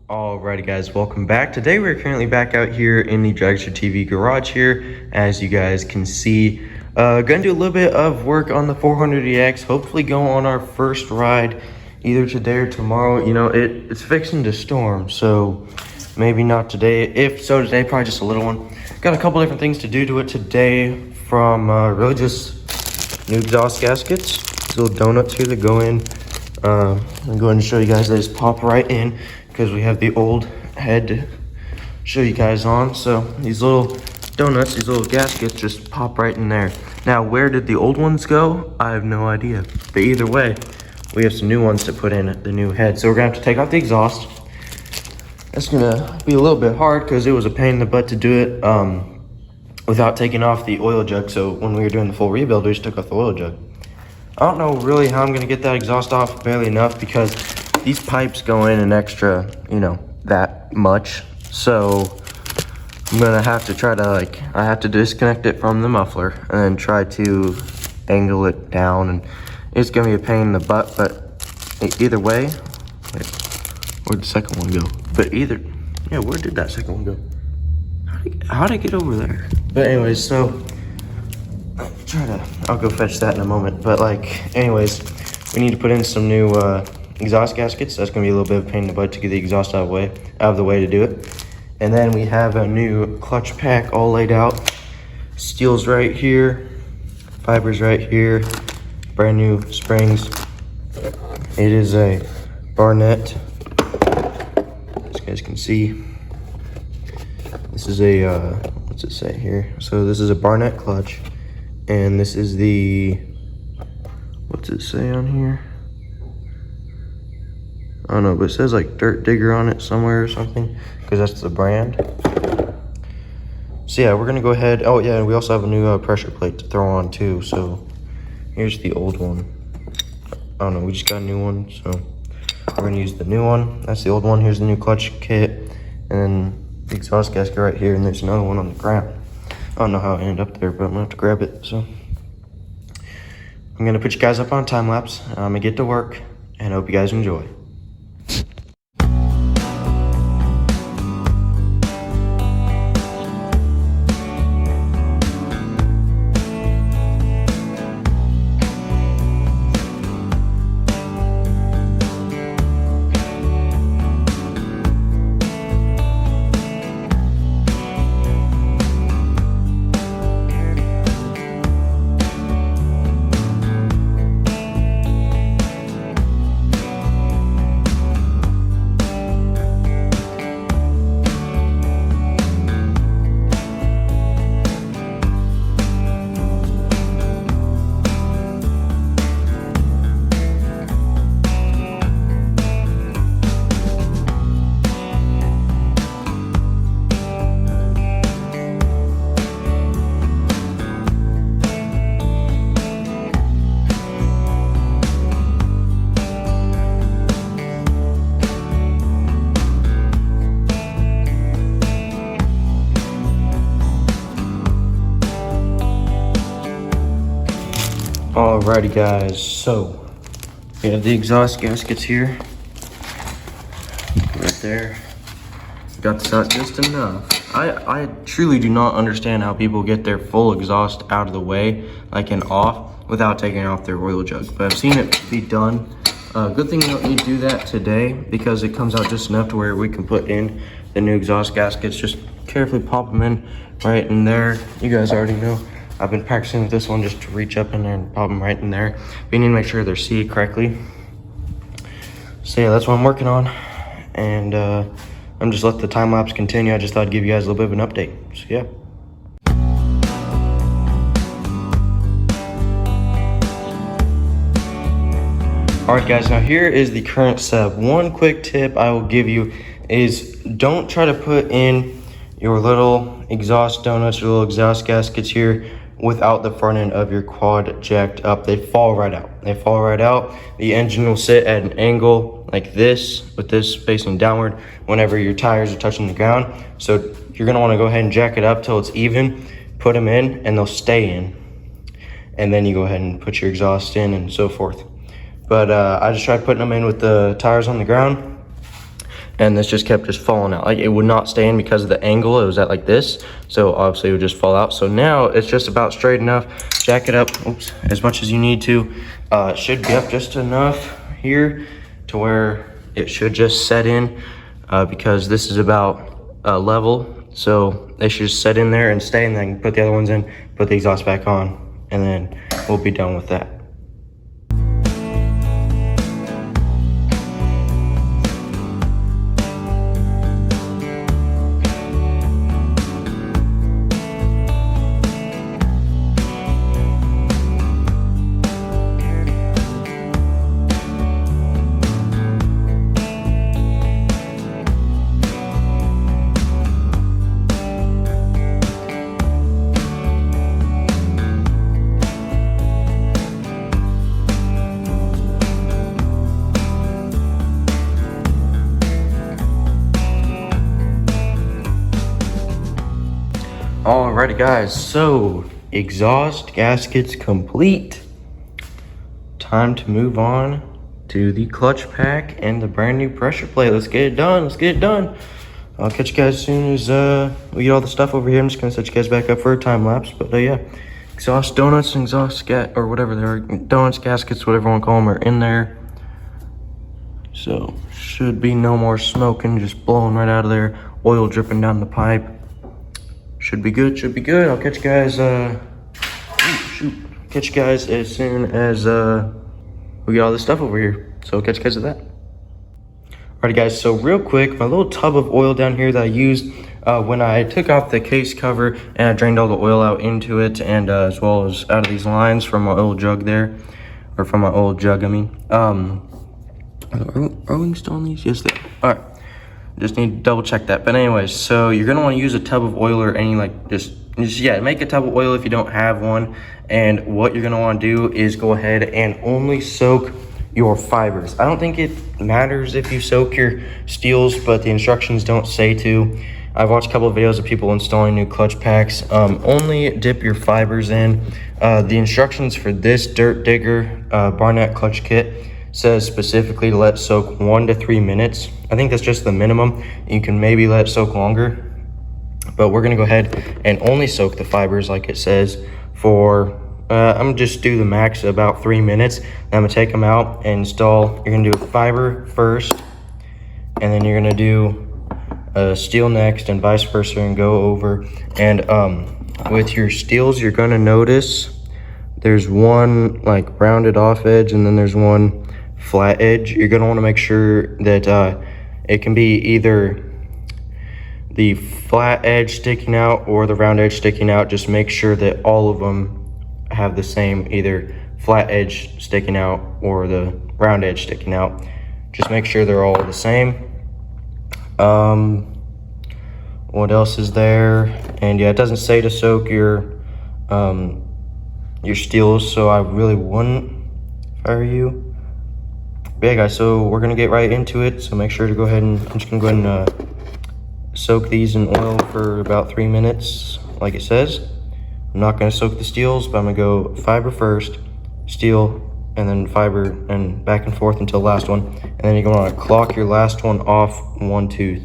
Alrighty guys, welcome back. Today we're currently back out here in the DragsterTV garage here. As you guys can see, gonna do a little bit of work on the 400EX, hopefully go on our first ride either today or tomorrow. You know, it's fixing to storm, so maybe not today. If so, today, probably just a little one. Got a couple different things to do to it today, from really just new exhaust gaskets, these little donuts here that go in. I'm going to show you guys, they just pop right in because we have the old head to show you guys on. So these little donuts, these little gaskets just pop right in there. Now, where did the old ones go? I have no idea. But either way, we have some new ones to put in the new head. So we're going to have to take off the exhaust. That's going to be a little bit hard because it was a pain in the butt to do it without taking off the oil jug. So when we were doing the full rebuild, we just took off the oil jug. I don't know really how I'm going to get that exhaust off, barely enough, because these pipes go in an extra, you know, that much. So I'm going to have to try to, I have to disconnect it from the muffler and then try to angle it down. And it's going to be a pain in the butt, but either way, where'd the second one go? But yeah, where did that second one go? How'd I get over there? But anyways, so I'll go fetch that in a moment. But anyways, we need to put in some new exhaust gaskets. That's gonna be a little bit of a pain in the butt to get the exhaust out of the way to do it. And then we have a new clutch pack all laid out. Steel's right here, fibers right here, brand new springs. It is a Barnett, as you guys can see. This is a what's it say here? So this is a Barnett clutch. And this is the, what's it say on here? I don't know, but it says like Dirt Digger on it somewhere or something, because that's the brand. So yeah, we're gonna go ahead. Oh yeah, we also have a new pressure plate to throw on too. So here's the old one. I don't know, we just got a new one, so we're gonna use the new one. That's the old one. Here's the new clutch kit, and then the exhaust gasket right here, and there's another one on the ground. I don't know how it ended up there, but I'm gonna have to grab it. So I'm gonna put you guys up on time lapse. I'm gonna get to work, and I hope you guys enjoy. Alrighty guys, so we have the exhaust gaskets here, right there. Got this out just enough. I truly do not understand how people get their full exhaust out of the way, and off, without taking off their oil jug. But I've seen it be done. Good thing we don't need to do that today, because it comes out just enough to where we can put in the new exhaust gaskets. Just carefully pop them in right in there. You guys already know. I've been practicing with this one just to reach up in there and pop them right in there. But you need to make sure they're seated correctly. So yeah, that's what I'm working on. And I'm just let the time lapse continue. I just thought I'd give you guys a little bit of an update. So yeah. Alright guys, now here is the current setup. One quick tip I will give you is don't try to put in your little exhaust donuts, your little exhaust gaskets here without the front end of your quad jacked up. They fall right out. They fall right out. The engine will sit at an angle like this, with this facing downward whenever your tires are touching the ground. So you're gonna wanna go ahead and jack it up till it's even, put them in, and they'll stay in. And then you go ahead and put your exhaust in and so forth. But I just tried putting them in with the tires on the ground. and this just kept falling out. Like, it would not stay in because of the angle. It was at like this, so obviously it would just fall out. So now it's just about straight enough. Jack it up, oops, as much as you need to. It should be up just enough here to where it should just set in, because this is about level. So they should just set in there and stay, and then put the other ones in, put the exhaust back on, and then we'll be done with that. Alrighty guys, so exhaust gaskets complete. Time to move on to the clutch pack and the brand new pressure plate. Let's get it done, let's get it done. I'll catch you guys as soon as we get all the stuff over here. I'm just gonna set you guys back up for a time lapse, but yeah. Exhaust donuts and exhaust or whatever they are, donuts, gaskets, whatever you want to call them, are in there. So should be no more smoking, just blowing right out of there. Oil dripping down the pipe. Should be good, should be good. I'll catch you guys, catch you guys as soon as we get all this stuff over here. So I'll catch you guys at that. Alrighty guys, so real quick, my little tub of oil down here that I used when I took off the case cover and I drained all the oil out into it, and as well as out of these lines from my old jug there, or from my old jug, I mean. Are we still on these? Yes, they are. Alright. Just need to double check that. But anyways, so you're gonna want to use a tub of oil, or any like just yeah, make a tub of oil if you don't have one. And what you're gonna want to do is go ahead and only soak your fibers. I don't think it matters if you soak your steels, but the instructions don't say to. I've watched a couple of videos of people installing new clutch packs. Only dip your fibers in. The instructions for this Dirt Digger Barnett clutch kit says specifically to let soak 1 to 3 minutes. I think that's just the minimum. You can maybe let it soak longer, but we're gonna go ahead and only soak the fibers like it says for, I'm gonna just do the max about 3 minutes. Then I'm gonna take them out and install. You're gonna do a fiber first, and then you're gonna do a steel next, and vice versa, and go over. And with your steels, you're gonna notice there's one like rounded off edge, and then there's one flat edge. You're going to want to make sure that it can be either the flat edge sticking out or the round edge sticking out. Just make sure that all of them have the same, either flat edge sticking out or the round edge sticking out. Just make sure they're all the same. What else is there? And yeah, it doesn't say to soak your steels, so I really wouldn't if I were you. But yeah guys, so we're gonna get right into it. So make sure to go ahead and, I'm just gonna go ahead and soak these in oil for about 3 minutes like it says. I'm not gonna soak the steels, but I'm gonna go fiber first, steel, and then fiber, and back and forth until the last one. And then you're gonna wanna clock your last one off one tooth.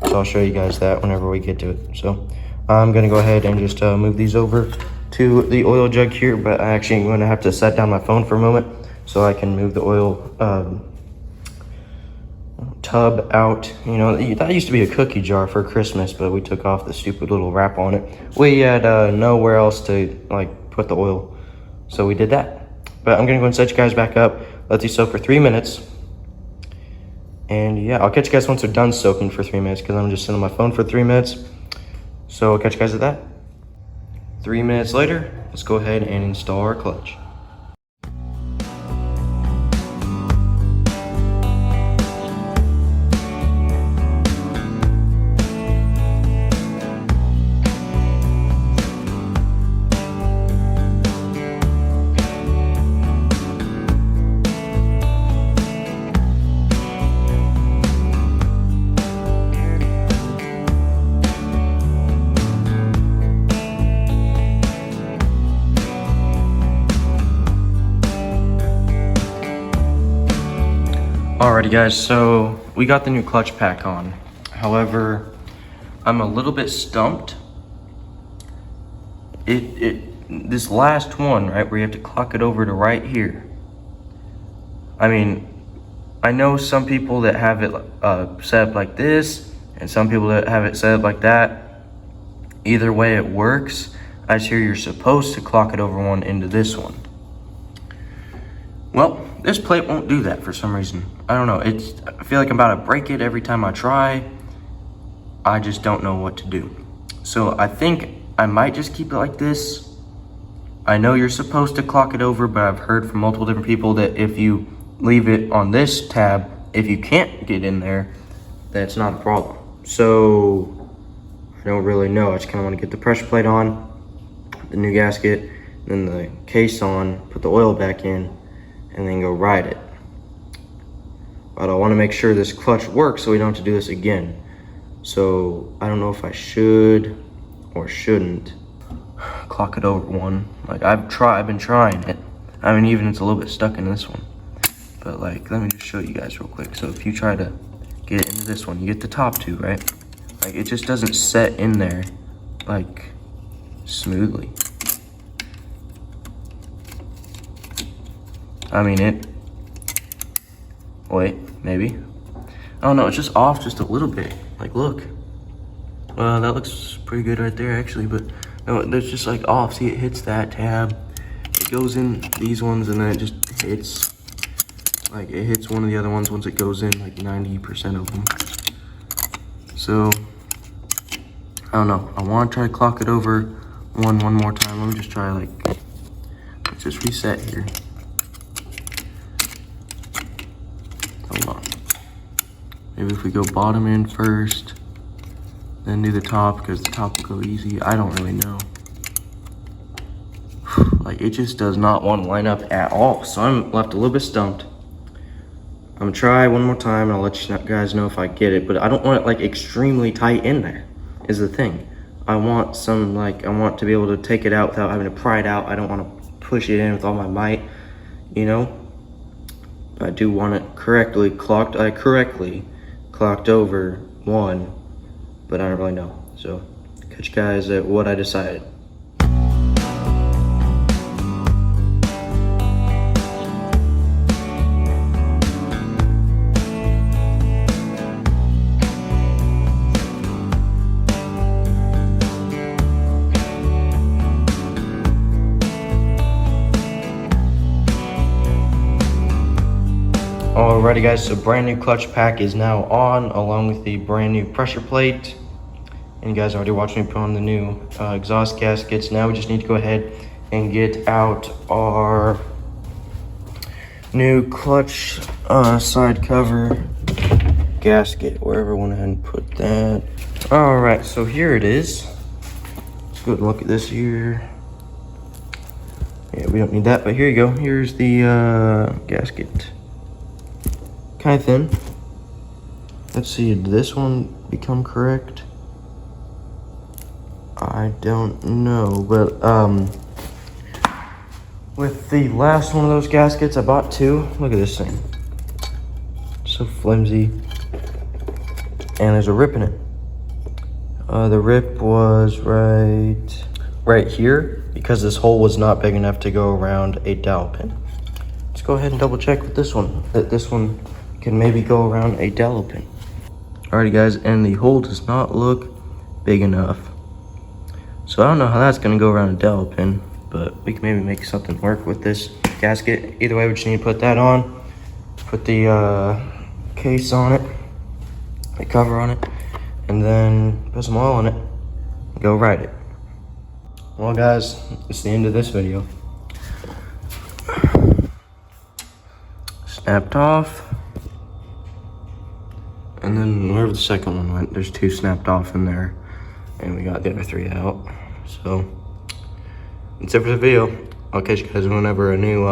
So I'll show you guys that whenever we get to it. So I'm gonna go ahead and just move these over to the oil jug here, but I actually am gonna have to set down my phone for a moment so I can move the oil tub out. You know, that used to be a cookie jar for Christmas, but we took off the stupid little wrap on it. We had nowhere else to like put the oil, so we did that. But I'm gonna go and set you guys back up, let these soak for 3 minutes, and yeah, I'll catch you guys once they're done soaking for 3 minutes, because I'm just sitting on my phone for 3 minutes. So I'll catch you guys at that. 3 minutes later, let's go ahead and install our clutch. Alrighty guys, so we got the new clutch pack on. However, I'm a little bit stumped. This last one, right, where you have to clock it over to right here. I mean, I know some people that have it set up like this, and some people that have it set up like that. Either way it works. I just hear you're supposed to clock it over one into this one. Well, this plate won't do that for some reason. I don't know, I feel like I'm about to break it every time I try. I just don't know what to do. So I think I might just keep it like this. I know you're supposed to clock it over, but I've heard from multiple different people that if you leave it on this tab, if you can't get in there, that's not a problem. So I don't really know. I just kind of want to get the pressure plate on, the new gasket, then the case on, put the oil back in, and then go ride it. But I want to make sure this clutch works so we don't have to do this again. So I don't know if I should or shouldn't clock it over one. Like I've been trying it. I mean, even it's a little bit stuck in this one. But like, let me just show you guys real quick. So if you try to get it into this one, you get the top two, right? Like it just doesn't set in there like smoothly. I mean wait, maybe. Oh no, it's just off just a little bit. Like look. That looks pretty good right there actually, but no, there's just like off. See, it hits that tab. It goes in these ones and then it just hits. Like it hits one of the other ones once it goes in, like 90% of them. So, I don't know. I want to try to clock it over one more time. Let me just try like, let's just reset here. Hold on. Maybe if we go bottom in first, then do the top, because the top will go easy. I don't really know. Like it just does not want to line up at all. So I'm left a little bit stumped. I'm gonna try one more time and I'll let you guys know if I get it, but I don't want it like extremely tight in there is the thing. I want some I want to be able to take it out without having to pry it out. I don't want to push it in with all my might, you know? I do want it correctly clocked. I correctly clocked over one, but I don't really know. So catch you guys at what I decided. Alrighty guys, so brand new clutch pack is now on along with the brand new pressure plate. And you guys already watched me put on the new exhaust gaskets. Now we just need to go ahead and get out our new clutch side cover gasket, wherever I went ahead and put that. Alright, so here it is. Let's go and look at this here. Yeah, we don't need that, but here you go. Here's the gasket. Kind of thin. Let's see, did this one become correct? I don't know, but with the last one of those gaskets, I bought two. Look at this thing. So flimsy. And there's a rip in it. The rip was right here because this hole was not big enough to go around a dowel pin. Let's go ahead and double check with this one, that this one can maybe go around a dowel pin. Alrighty guys, and the hole does not look big enough. So I don't know how that's gonna go around a dowel pin, but we can maybe make something work with this gasket. Either way, we just need to put that on, put the case on it, the cover on it, and then put some oil on it, and go ride it. Well guys, it's the end of this video. Snapped off. And then wherever the second one went, there's two snapped off in there. And we got the other three out. So, that's it for the video. I'll catch you guys whenever a new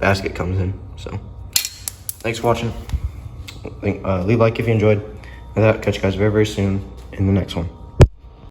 basket comes in. So, thanks for watching. Leave a like if you enjoyed. And that, catch you guys very, very soon in the next one.